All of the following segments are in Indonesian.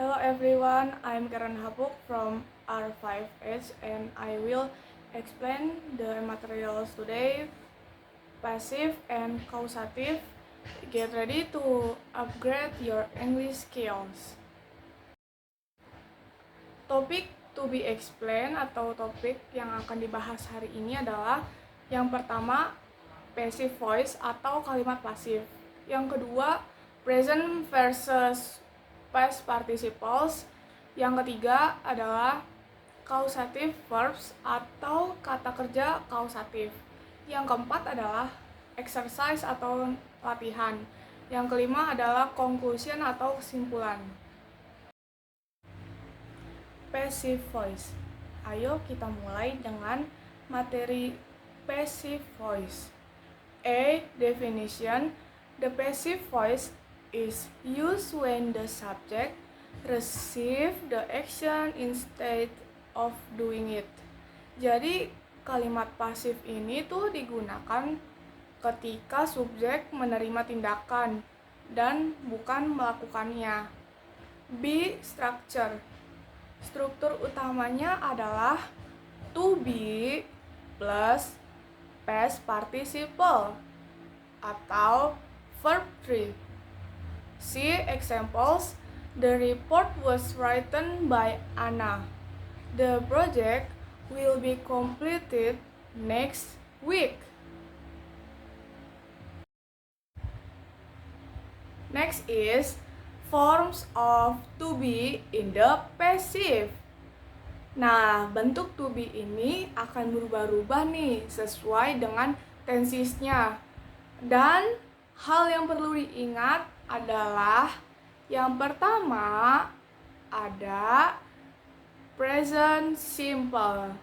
Hello everyone, I'm Karen Hapuk from R5H and I will explain the materials today, passive and causative. Get ready to upgrade your English skills. Topik to be explained atau topik yang akan dibahas hari ini adalah yang pertama, passive voice atau kalimat pasif. Yang kedua, present versus past participles. Yang ketiga adalah causative verbs atau kata kerja causative. Yang keempat adalah exercise atau latihan. Yang kelima adalah conclusion atau kesimpulan. Passive voice. Ayo kita mulai dengan materi passive voice. A definition: the passive voice is used when the subject receive the action instead of doing it. Jadi kalimat pasif ini tuh digunakan ketika subjek menerima tindakan dan bukan melakukannya. B structure. Struktur utamanya adalah to be plus past participle atau verb 3. See examples. The report was written by Anna. The project will be completed next week. Next is forms of to be in the passive. Nah, bentuk to be ini akan berubah-ubah nih sesuai dengan tensisnya. Dan hal yang perlu diingat adalah yang pertama ada present simple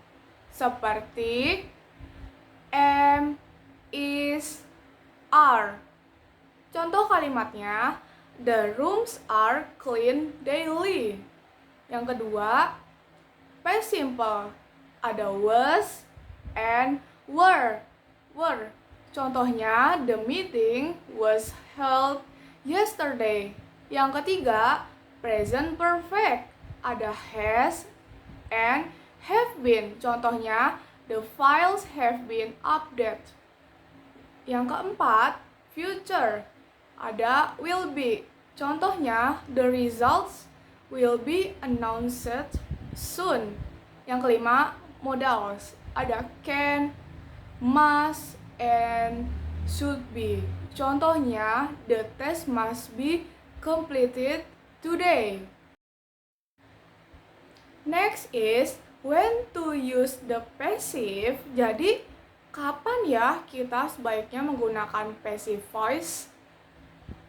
seperti am, is, are. Contoh kalimatnya, the rooms are clean daily. Yang kedua, past simple. Ada was and were. Contohnya, the meeting was held yesterday. Yang ketiga, present perfect. Ada has and have been. Contohnya, the files have been updated. Yang keempat, future. Ada will be. Contohnya, the results will be announced soon. Yang kelima, modals. Ada can, must, and should be. Contohnya, the test must be completed today. Next is when to use the passive. Jadi, kapan ya kita sebaiknya menggunakan passive voice?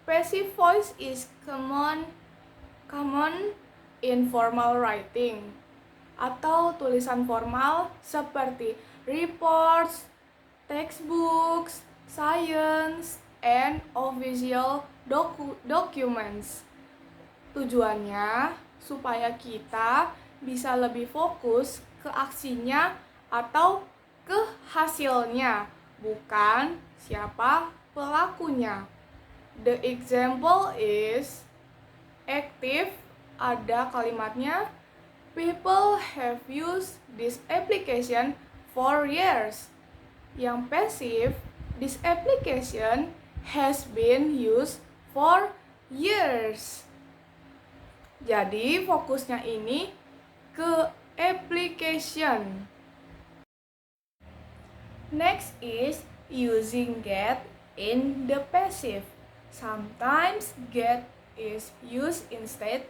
Passive voice is common in formal writing atau tulisan formal seperti reports, textbooks, science, and official documents. Tujuannya supaya kita bisa lebih fokus ke aksinya atau ke hasilnya, bukan siapa pelakunya. The example is active, ada kalimatnya, people have used this application for years. Yang passive, this application has been used for years. Jadi fokusnya ini ke application. Next is using get in the passive. Sometimes get is used instead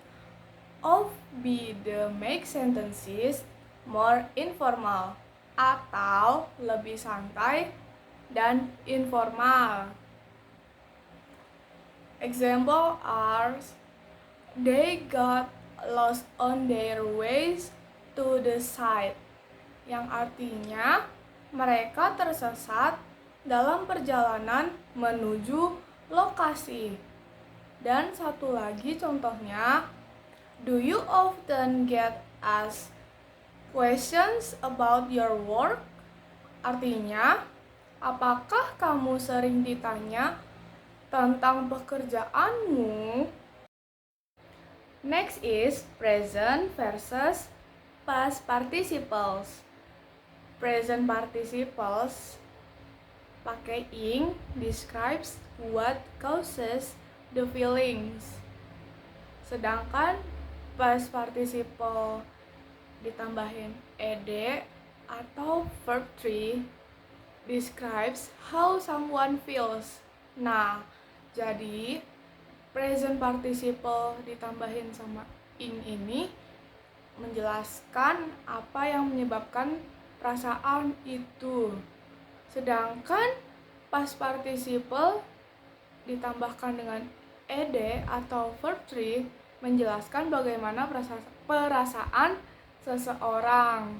of be to make sentences more informal atau lebih santai dan informal. Example are they got lost on their ways to the site. Yang artinya mereka tersesat dalam perjalanan menuju lokasi. Dan satu lagi contohnya, do you often get asked questions about your work? Artinya, apakah kamu sering ditanya tentang pekerjaanmu? Next is present versus past participles. Present participles pakai ing describes what causes the feelings. Sedangkan past participle ditambahin ed atau verb 3 describes how someone feels. Nah, jadi present participle ditambahin sama ing ini menjelaskan apa yang menyebabkan perasaan itu. Sedangkan past participle ditambahkan dengan ed atau verb 3 menjelaskan bagaimana perasaan seseorang.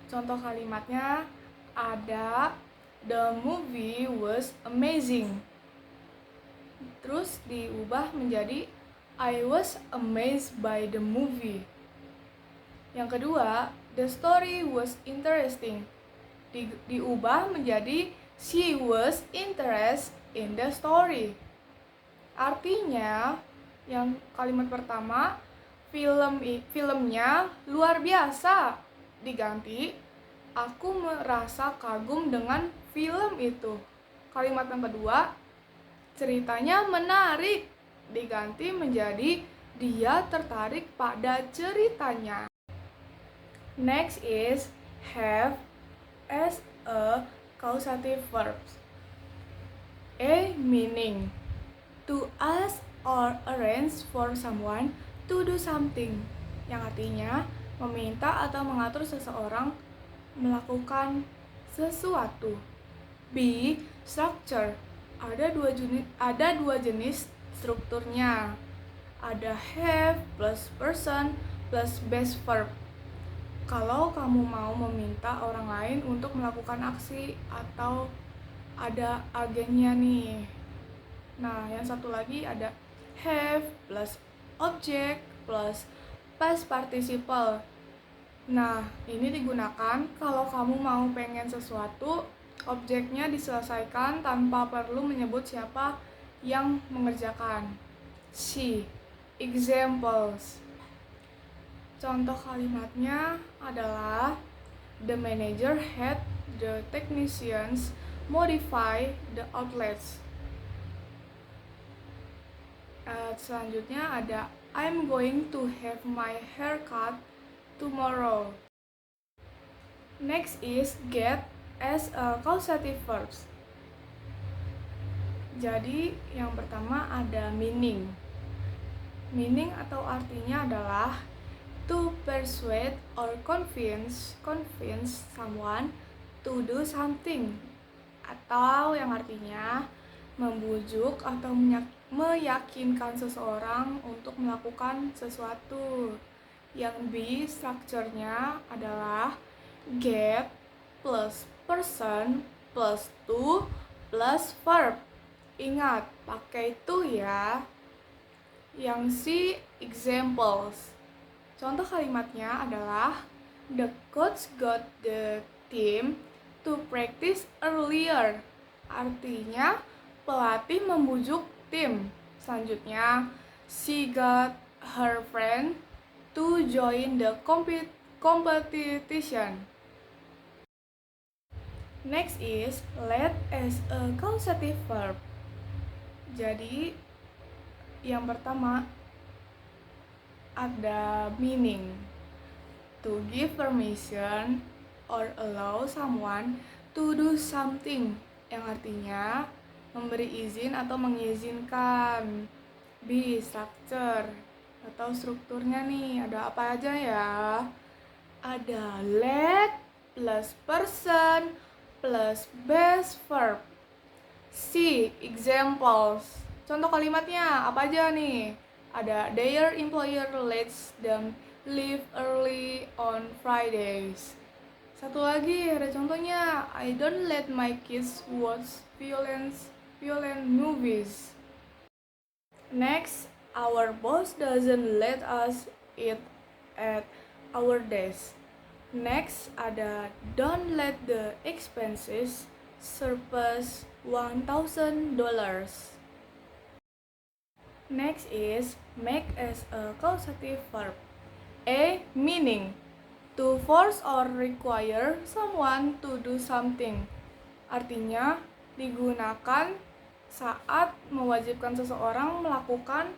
Contoh kalimatnya ada the movie was amazing. Terus diubah menjadi I was amazed by the movie. Yang kedua, the story was interesting. Diubah menjadi she was interested in the story. Artinya, yang kalimat pertama, filmnya luar biasa, diganti aku merasa kagum dengan film itu. Kalimat yang kedua, ceritanya menarik, diganti menjadi dia tertarik pada ceritanya. Next is have as a causative verb. A meaning to ask or arrange for someone to do something, yang artinya meminta atau mengatur seseorang melakukan sesuatu. B structure, ada dua jenis strukturnya. Ada have plus person plus base verb. Kalau kamu mau meminta orang lain untuk melakukan aksi atau ada agennya nih. Nah, yang satu lagi ada have plus object plus past participle. Nah, ini digunakan kalau kamu mau pengen sesuatu, objeknya diselesaikan tanpa perlu menyebut siapa yang mengerjakan. C. Examples. Contoh kalimatnya adalah the manager had the technicians modify the outlets. Selanjutnya ada I'm going to have my hair cut tomorrow. Next is get as a causative verbs. Jadi yang pertama ada meaning. Meaning atau artinya adalah to persuade or convince someone to do something, atau yang artinya membujuk atau meyakinkan seseorang untuk melakukan sesuatu. Yang B strukturnya adalah get plus person plus to plus verb. Ingat, pakai to ya. Yang C examples. Contoh kalimatnya adalah the coach got the team to practice earlier. Artinya pelatih membujuk tim. Selanjutnya, she got her friend to join the competition. Next is let as a causative verb. Jadi yang pertama ada meaning to give permission or allow someone to do something, yang artinya memberi izin atau mengizinkan. B structure atau strukturnya nih ada apa aja ya? Ada let plus person plus base verb. C examples. Contoh kalimatnya apa aja nih? Ada their employer lets them leave early on Fridays. Satu lagi ada contohnya, I don't let my kids watch violent movies. Next, our boss doesn't let us eat at our desk. Next ada don't let the expenses surpass $1,000. Next is make as a causative verb. A. Meaning to force or require someone to do something. Artinya digunakan saat mewajibkan seseorang melakukan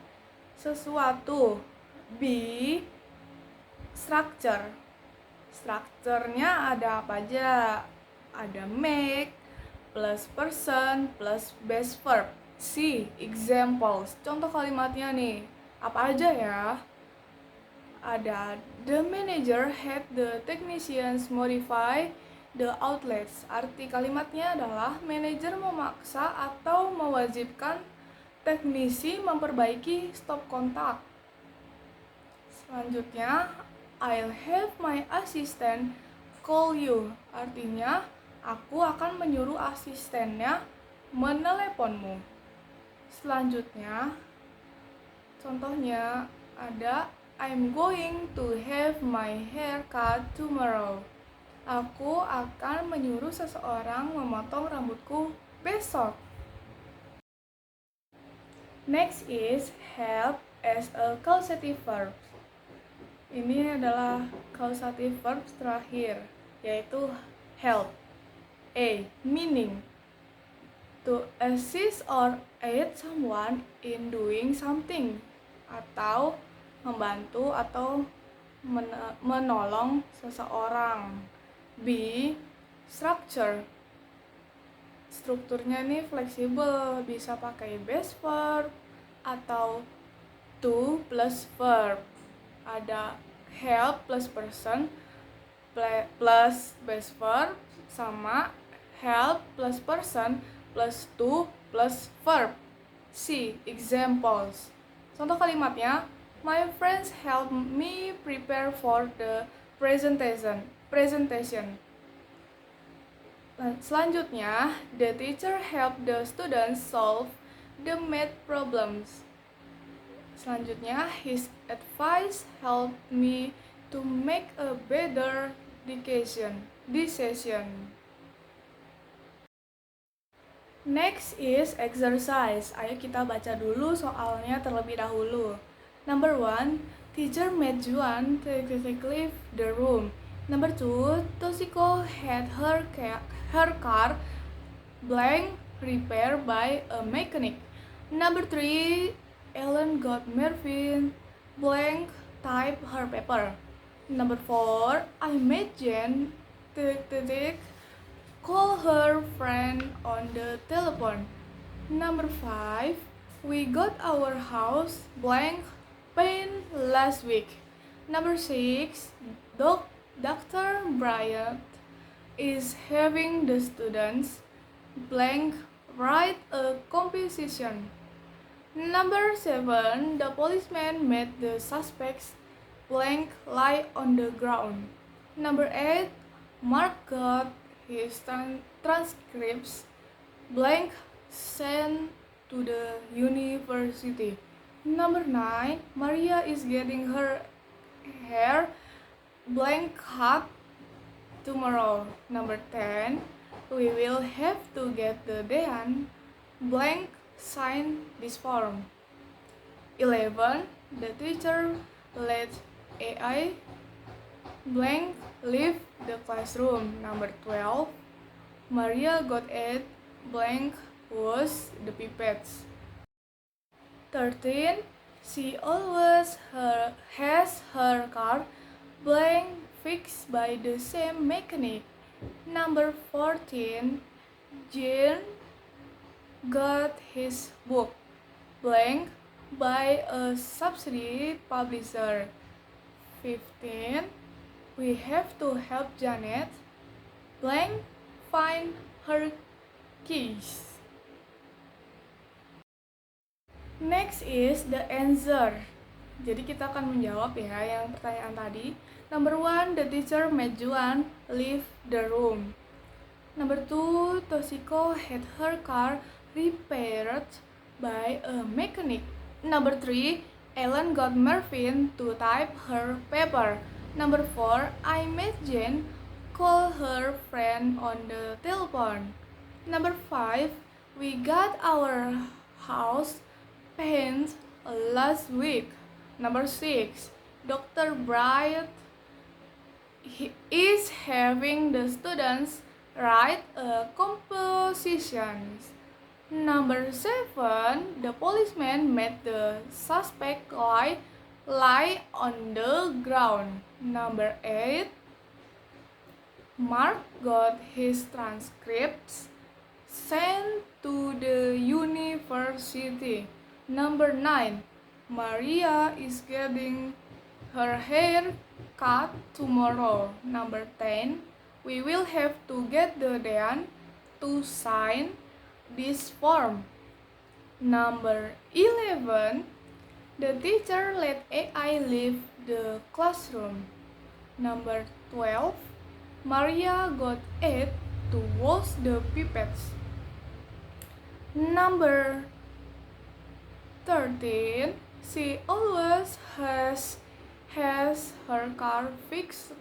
sesuatu. B. Structure. Strukturnya ada apa aja? Ada make plus person plus base verb. C. Examples. Contoh kalimatnya nih, apa aja ya? Ada the manager had the technicians modify the outlets. Arti kalimatnya adalah manajer memaksa atau mewajibkan teknisi memperbaiki stop kontak. Selanjutnya, I'll have my assistant call you. Artinya, aku akan menyuruh asistennya meneleponmu. Selanjutnya, contohnya ada I'm going to have my hair cut tomorrow. Aku akan menyuruh seseorang memotong rambutku besok. Next is help as a causative verb. Ini adalah causative verb terakhir, yaitu help. A. Meaning to assist or aid someone in doing something, atau membantu atau menolong seseorang. B. Structure. Strukturnya ini fleksibel, bisa pakai base verb atau to plus verb. Ada help plus person plus base verb sama help plus person plus to plus verb. C. Examples. Contoh kalimatnya, my friends help me prepare for the presentation. Selanjutnya, the teacher helped the students solve the math problems. Selanjutnya, his advice helped me to make a better decision. Next is exercise. Ayo kita baca dulu soalnya terlebih dahulu. Number 1, teacher made Juan leave the room. Number 2, Toshiko had her car blank repaired by a mechanic. Number 3, Ellen got Mervyn blank type her paper. Number 4, I made Jen call her friend on the telephone. Number 5, we got our house blank paint last week. Number 6, Dr. Bryant is having the students blank write a composition. Number 7, the policeman made the suspects blank lie on the ground. Number 8, Mark got his transcripts blank sent to the university. Number 9, Maria is getting her hair blank cut tomorrow. Number 10, we will have to get the Dean blank sign this form. 11, the teacher let AI blank leave the classroom. Number 12, Maria got it blank was the pipettes. 13, she always has her car blank fixed by the same mechanic. Number 14, Jane got his book blank by a subsidy publisher. 15, we have to help Janet blank find her keys. Next is the answer. Jadi kita akan menjawab ya yang pertanyaan tadi. Number 1, the teacher made Juan leave the room. Number 2, Toshiko had her car repaired by a mechanic. Number 3, Ellen got Mervyn to type her paper. Number 4, I made Jane call her friend on the telephone. Number 5, we got our house painted last week. Number 6. Dr. Bright is having the students write a composition. Number 7. The policeman made the suspect lie on the ground. Number 8. Mark got his transcripts sent to the university. Number 9. Maria is getting her hair cut tomorrow. Number 10. We will have to get the dean to sign this form. Number 11. The teacher let AI leave the classroom. Number 12. Maria got Ed to wash the pipettes. Number 13. She always has her car fixed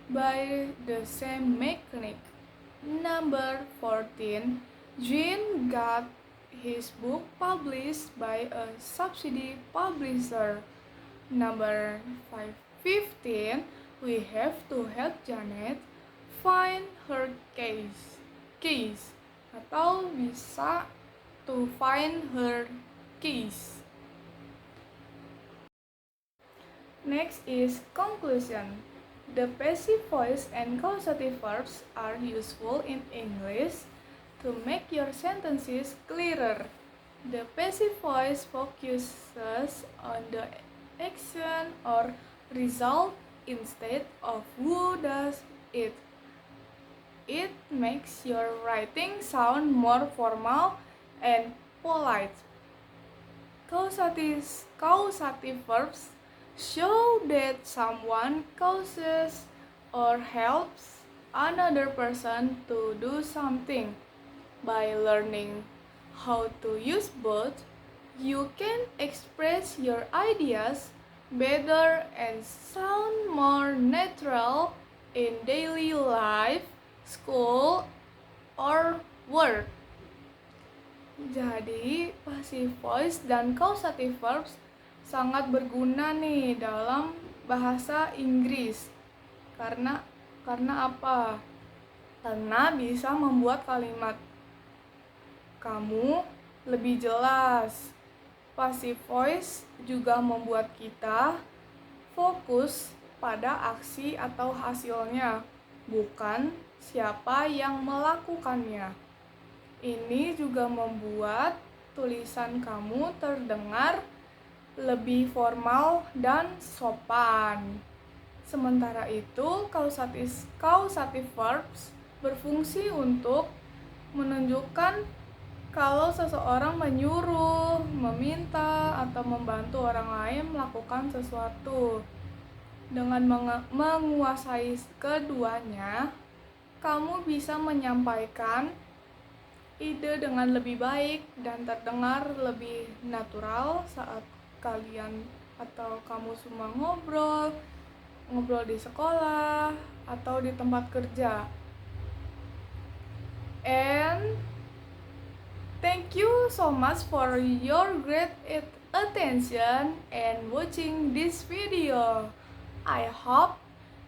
by the same mechanic. Number 14. Jean got his book published by a subsidy publisher. Number 15. We have to help Janet find her keys atau bisa to find her keys. Next is conclusion. The passive voice and causative verbs are useful in English to make your sentences clearer. The passive voice focuses on the action or result instead of who does it. It makes your writing sound more formal and polite. Causative verbs show that someone causes or helps another person to do something. By learning how to use both, you can express your ideas better and sound more natural in daily life, school, or work. Jadi, passive voice dan causative verbs sangat berguna nih dalam bahasa Inggris. Karena apa? Karena bisa membuat kalimat kamu lebih jelas. Passive voice juga membuat kita fokus pada aksi atau hasilnya, bukan siapa yang melakukannya. Ini juga membuat tulisan kamu terdengar lebih formal dan sopan. Sementara itu, causative verbs berfungsi untuk menunjukkan kalau seseorang menyuruh, meminta, atau membantu orang lain melakukan sesuatu. Dengan menguasai keduanya, kamu bisa menyampaikan ide dengan lebih baik dan terdengar lebih natural saat kalian atau kamu semua ngobrol di sekolah atau di tempat kerja. And thank you so much for your great attention and watching this video. I hope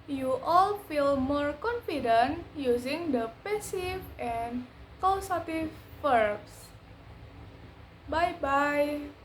you all feel more confident using the passive and causative verbs. Bye bye.